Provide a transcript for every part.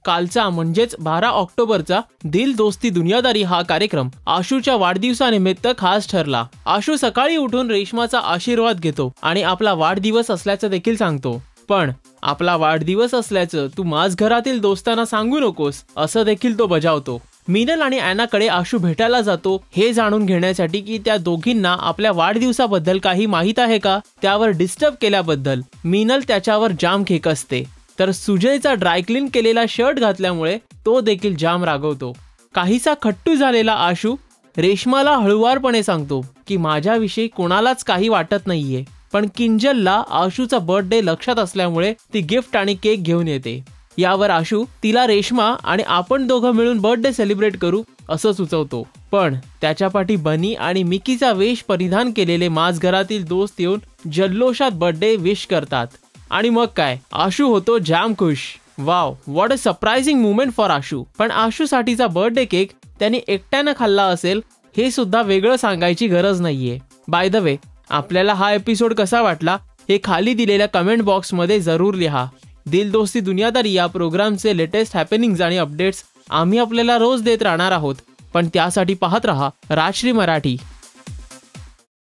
कालचा म्हणजेच 12 ऑक्टोबरचा दिल दोस्ती दुनियादारी हा कार्यक्रम आशूच्या वाढदिवसानिमित्त खास ठरला। आशू सकाळी उठून रेश्माचा आशीर्वाद घेतो आणि आपला वाढदिवस असल्याचं देखील सांगतो। पण आपला वाढदिवस असल्याचं तू माझ घरातील दोस्तांना सांगू नकोस असं देखील तो बजावतो। मीनल आणि ॲनाकडे आशू भेटायला जातो हे जाणून घेण्यासाठी की त्या दोघींना आपल्या वाढदिवसाबद्दल काही माहित आहे का। त्यावर डिस्टर्ब केल्याबद्दल मीनल त्याच्यावर जाम खेकसते, तर सुजयचा ड्रायक्लीन केलेला शर्ट घातल्यामुळे तो देखील जाम रागवतो। काहीसा खट्टू झालेला आशू रेश्माला हळुवारपणे सांगतो की माझ्याविषयी कोणालाच काही वाटत नाहीये, पण किंजलला आशूचा बर्थडे लक्षात असल्यामुळे ती गिफ्ट आणि केक घेऊन येते। यावर आशू तिला रेश्मा आणि आपण दोघं मिळून बर्थडे सेलिब्रेट करू असं सुचवतो, पण त्याच्या पाठी बनी आणि मिकीचा वेश परिधान केलेले माझ घरातील दोस्त येऊन जल्लोषात बर्थडे विश करतात आणि मग काय आशू होतो जाम खुश। Wow, what a surprising moment for Ashu. पण आशूसाठीचा बर्थडे केक त्याने एकट्यानं खाल्ला असेल हे सुद्धा वेगळं सांगायची गरज नाहीये। बाय द वे, आपल्याला हा एपिसोड कसा वाटला हे खाली दिलेल्या कमेंट बॉक्समध्ये जरूर लिहा। दिल दोस्ती दुनियादारी या प्रोग्रामचे लेटेस्ट हॅपनिंग्स आणि अपडेट्स आम्ही आपल्याला रोज देत राहणार आहोत, पण त्यासाठी पाहत रहा राजश्री मराठी।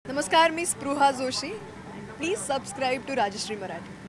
नमस्कार, मी Spruha Joshi. Please subscribe to Rajshri Marathi.